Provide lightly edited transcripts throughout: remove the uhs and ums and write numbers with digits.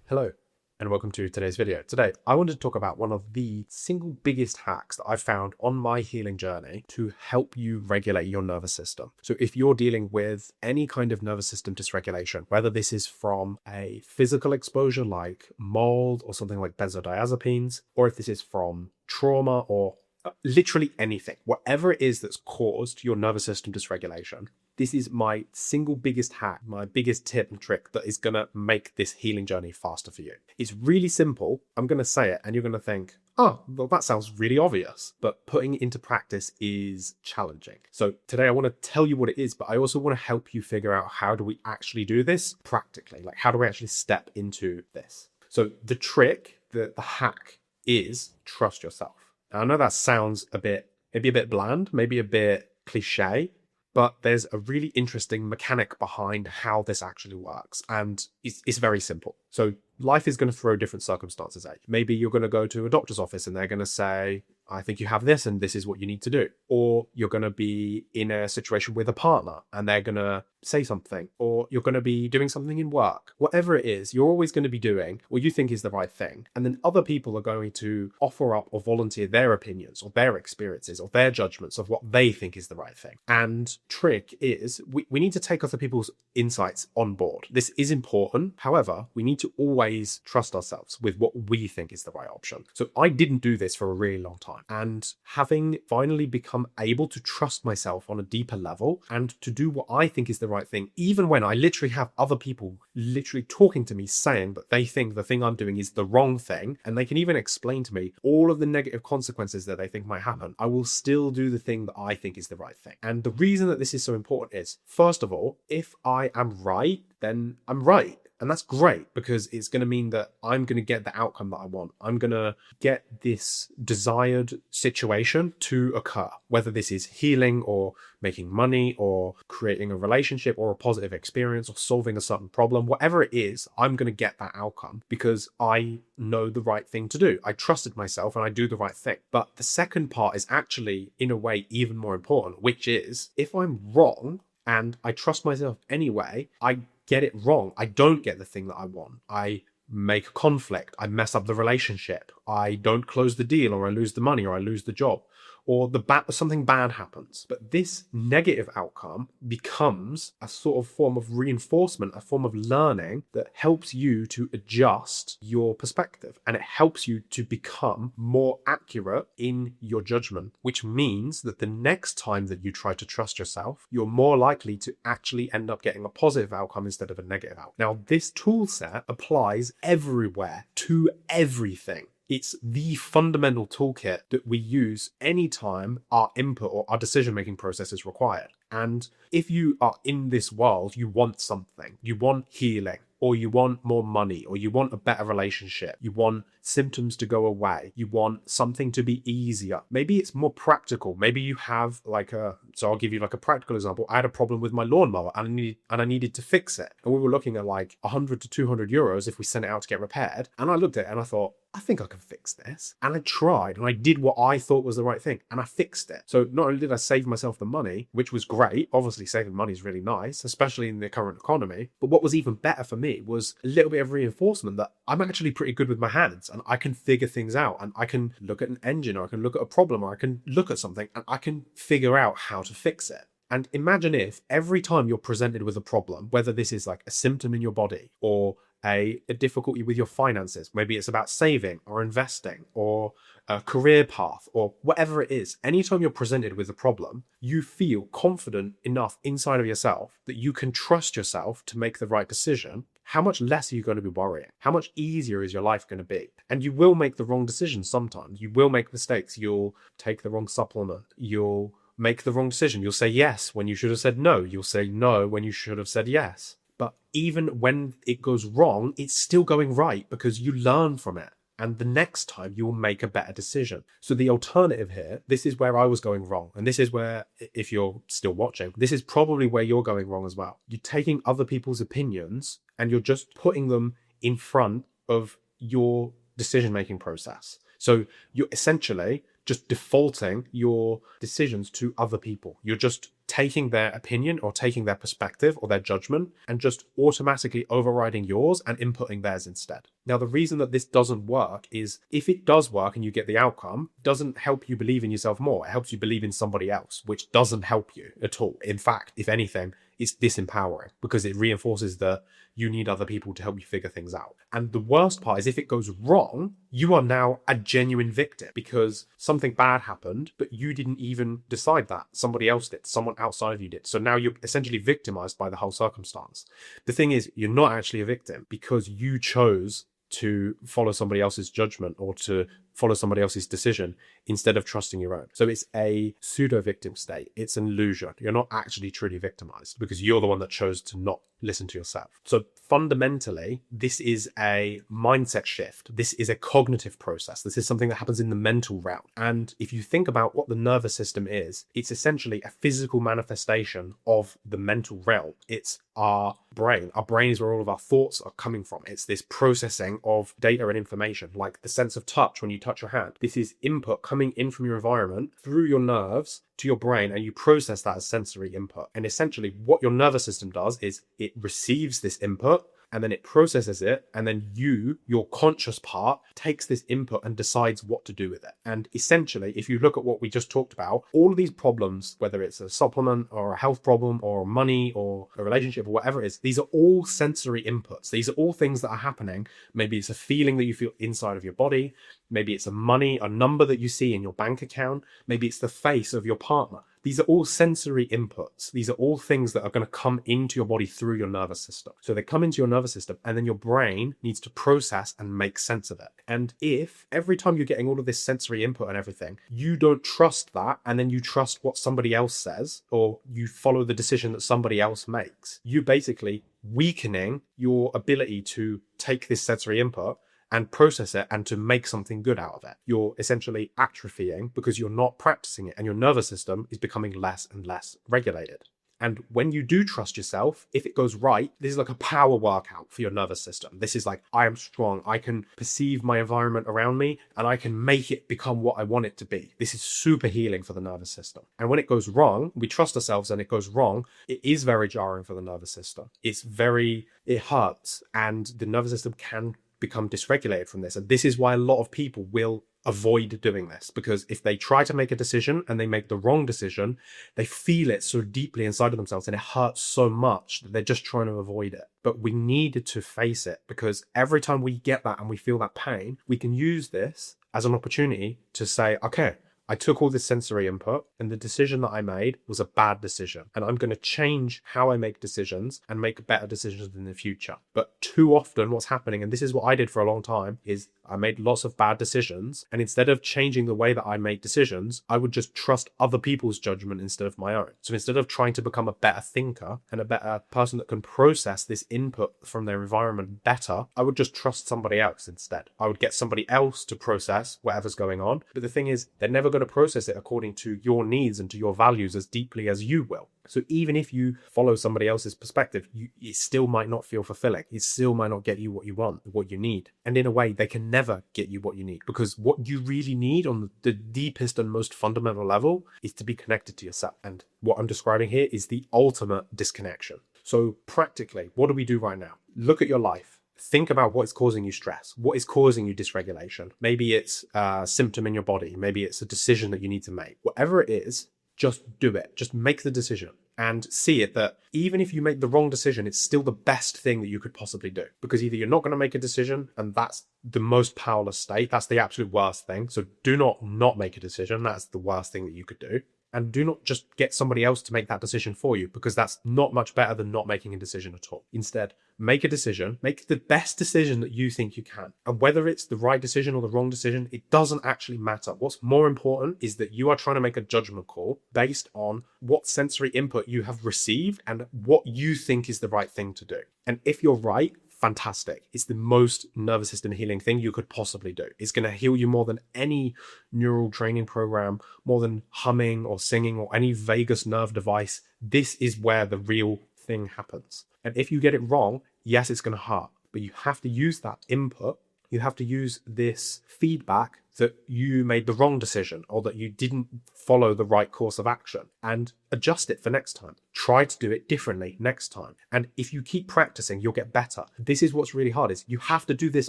Hello, and welcome to today's video. Today, I wanted to talk about one of the single biggest hacks that I've found on my healing journey to help you regulate your nervous system. So if you're dealing with any kind of nervous system dysregulation, whether this is from a physical exposure like mold or something like benzodiazepines, or if this is from trauma or literally anything, whatever it is that's caused your nervous system dysregulation, this is my single biggest hack, my biggest tip and trick that is going to make this healing journey faster for you. It's really simple. I'm going to say it and you're going to think, oh, well, that sounds really obvious, but putting it into practice is challenging. So today I want to tell you what it is, but I also want to help you figure out how do we actually do this practically? Like, how do we actually step into this? So the trick, the hack is trust yourself. Now, I know that sounds maybe a bit bland, maybe a bit cliche, but there's a really interesting mechanic behind how this actually works. And it's very simple. So life is going to throw different circumstances at you. Maybe you're going to go to a doctor's office and they're going to say, I think you have this and this is what you need to do. Or you're going to be in a situation with a partner and they're going to say something, or you're going to be doing something in work. Whatever it is, you're always going to be doing what you think is the right thing. And then other people are going to offer up or volunteer their opinions or their experiences or their judgments of what they think is the right thing. And trick is we need to take other people's insights on board. This is important. However, we need to always trust ourselves with what we think is the right option. So I didn't do this for a really long time. And having finally become able to trust myself on a deeper level and to do what I think is the right thing, even when I literally have other people literally talking to me saying that they think the thing I'm doing is the wrong thing, and they can even explain to me all of the negative consequences that they think might happen, I will still do the thing that I think is the right thing. And the reason that this is so important is, first of all, if I am right, then I'm right. And that's great because it's going to mean that I'm going to get the outcome that I want. I'm going to get this desired situation to occur, whether this is healing or making money or creating a relationship or a positive experience or solving a certain problem. Whatever it is, I'm going to get that outcome because I know the right thing to do. I trusted myself and I do the right thing. But the second part is actually, in a way, even more important, which is if I'm wrong and I trust myself anyway, I get it wrong. I don't get the thing that I want. I make conflict. I mess up the relationship. I don't close the deal, or I lose the money, or I lose the job, or something bad happens. But this negative outcome becomes a sort of form of reinforcement, a form of learning that helps you to adjust your perspective, and it helps you to become more accurate in your judgment, which means that the next time that you try to trust yourself, you're more likely to actually end up getting a positive outcome instead of a negative outcome. Now, this tool set applies everywhere to everything. It's the fundamental toolkit that we use anytime our input or our decision-making process is required. And if you are in this world, you want something, you want healing, or you want more money, or you want a better relationship, you want symptoms to go away, you want something to be easier. Maybe it's more practical. Maybe you have so I'll give you like a practical example. I had a problem with my lawnmower and I needed to fix it. And we were looking at like 100 to 200 euros if we sent it out to get repaired. And I looked at it and I thought, I think I can fix this. And I tried and I did what I thought was the right thing and I fixed it. So not only did I save myself the money, which was great, obviously saving money is really nice, especially in the current economy, but what was even better for me was a little bit of reinforcement that I'm actually pretty good with my hands and I can figure things out, and I can look at an engine, or I can look at a problem, or I can look at something and I can figure out how to fix it. And imagine if every time you're presented with a problem, whether this is like a symptom in your body or a difficulty with your finances, maybe it's about saving or investing or a career path or whatever it is, anytime you're presented with a problem, you feel confident enough inside of yourself that you can trust yourself to make the right decision. How much less are you going to be worrying? How much easier is your life going to be? And you will make the wrong decisions sometimes. You will make mistakes. You'll take the wrong supplement. You'll make the wrong decision. You'll say yes when you should have said no. You'll say no when you should have said yes. But even when it goes wrong, it's still going right because you learn from it. And the next time you will make a better decision. So the alternative here, this is where I was going wrong. And this is where, if you're still watching, this is probably where you're going wrong as well. You're taking other people's opinions and you're just putting them in front of your decision-making process. So you're essentially just defaulting your decisions to other people. You're just taking their opinion or taking their perspective or their judgment and just automatically overriding yours and inputting theirs instead. Now, the reason that this doesn't work is if it does work and you get the outcome, it doesn't help you believe in yourself more. It helps you believe in somebody else, which doesn't help you at all. In fact, if anything, it's disempowering because it reinforces that you need other people to help you figure things out. And the worst part is if it goes wrong, you are now a genuine victim because something bad happened, but you didn't even decide that. Somebody else did. Someone outside of you did. So now you're essentially victimized by the whole circumstance. The thing is, you're not actually a victim because you chose to follow somebody else's judgment or to follow somebody else's decision instead of trusting your own. So it's a pseudo-victim state. It's an illusion. You're not actually truly victimized because you're the one that chose to not listen to yourself. So fundamentally, this is a mindset shift. This is a cognitive process. This is something that happens in the mental realm. And if you think about what the nervous system is, it's essentially a physical manifestation of the mental realm. It's our brain. Our brain is where all of our thoughts are coming from. It's this processing of data and information, like the sense of touch when you touch your hand. This is input coming in from your environment through your nerves to your brain, and you process that as sensory input. And essentially what your nervous system does is it receives this input and then it processes it, and then your conscious part, takes this input and decides what to do with it. And essentially, if you look at what we just talked about, all of these problems, whether it's a supplement or a health problem or money or a relationship or whatever it is, these are all sensory inputs. These are all things that are happening. Maybe it's a feeling that you feel inside of your body. Maybe it's a number that you see in your bank account. Maybe it's the face of your partner. These are all sensory inputs. These are all things that are going to come into your body through your nervous system. So they come into your nervous system, and then your brain needs to process and make sense of it. And if every time you're getting all of this sensory input and everything, you don't trust that, and then you trust what somebody else says, or you follow the decision that somebody else makes, you basically weakening your ability to take this sensory input and process it and to make something good out of it. You're essentially atrophying because you're not practicing it, and your nervous system is becoming less and less regulated. And when you do trust yourself, if it goes right, this is like a power workout for your nervous system. This is like, I am strong. I can perceive my environment around me and I can make it become what I want it to be. This is super healing for the nervous system. And when it goes wrong, we trust ourselves and it goes wrong, it is very jarring for the nervous system. It hurts, and the nervous system can become dysregulated from this. And this is why a lot of people will avoid doing this, because if they try to make a decision and they make the wrong decision, they feel it so deeply inside of themselves and it hurts so much that they're just trying to avoid it. But we needed to face it, because every time we get that and we feel that pain, we can use this as an opportunity to say, okay, I took all this sensory input and the decision that I made was a bad decision, and I'm going to change how I make decisions and make better decisions in the future. But too often what's happening, and this is what I did for a long time, is I made lots of bad decisions, and instead of changing the way that I make decisions, I would just trust other people's judgment instead of my own. So instead of trying to become a better thinker and a better person that can process this input from their environment better, I would just trust somebody else instead. I would get somebody else to process whatever's going on. But the thing is, they're never going to process it according to your needs and to your values as deeply as you will. So even if you follow somebody else's perspective, it still might not feel fulfilling. It still might not get you what you want, what you need. And in a way, they can never get you what you need, because what you really need on the deepest and most fundamental level is to be connected to yourself. And what I'm describing here is the ultimate disconnection. So practically, what do we do right now? Look at your life. Think about what is causing you stress. What is causing you dysregulation? Maybe it's a symptom in your body. Maybe it's a decision that you need to make. Whatever it is, just do it. Just make the decision and see it that even if you make the wrong decision, it's still the best thing that you could possibly do. Because either you're not going to make a decision, and that's the most powerless state. That's the absolute worst thing. So do not make a decision. That's the worst thing that you could do. And do not just get somebody else to make that decision for you, because that's not much better than not making a decision at all. Instead, make a decision, make the best decision that you think you can. And whether it's the right decision or the wrong decision, it doesn't actually matter. What's more important is that you are trying to make a judgment call based on what sensory input you have received and what you think is the right thing to do. And if you're right, fantastic. It's the most nervous system healing thing you could possibly do. It's going to heal you more than any neural training program, more than humming or singing or any vagus nerve device. This is where the real thing happens. And if you get it wrong, yes, it's going to hurt, but you have to use that input. You have to use this feedback that you made the wrong decision or that you didn't follow the right course of action, and adjust it for next time. Try to do it differently next time. And if you keep practicing, you'll get better. This is what's really hard, is you have to do this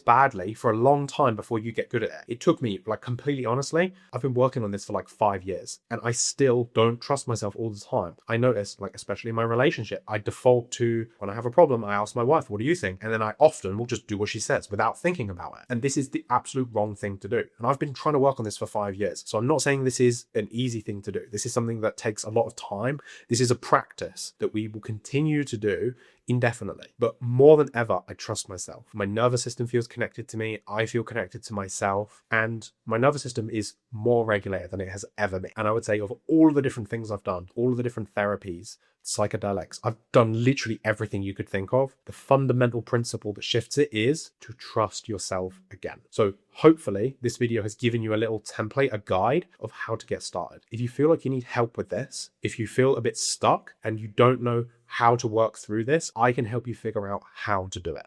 badly for a long time before you get good at it. It took me, like, completely honestly, I've been working on this for like 5 years and I still don't trust myself all the time. I notice, like, especially in my relationship, I default to, when I have a problem, I ask my wife, what do you think? And then I often will just do what she says without thinking about it. And this is the absolute wrong thing to do. And I've been trying to work on this for 5 years. So I'm not saying this is an easy thing to do. This is something that takes a lot of time. This is a practice that we will continue to do indefinitely. But more than ever, I trust myself. My nervous system feels connected to me. I feel connected to myself. And my nervous system is more regulated than it has ever been. And I would say, of all of the different things I've done, all of the different therapies, psychedelics, I've done literally everything you could think of. The fundamental principle that shifts it is to trust yourself again. So hopefully this video has given you a little template, a guide of how to get started. If you feel like you need help with this, if you feel a bit stuck and you don't know how to work through this, I can help you figure out how to do it.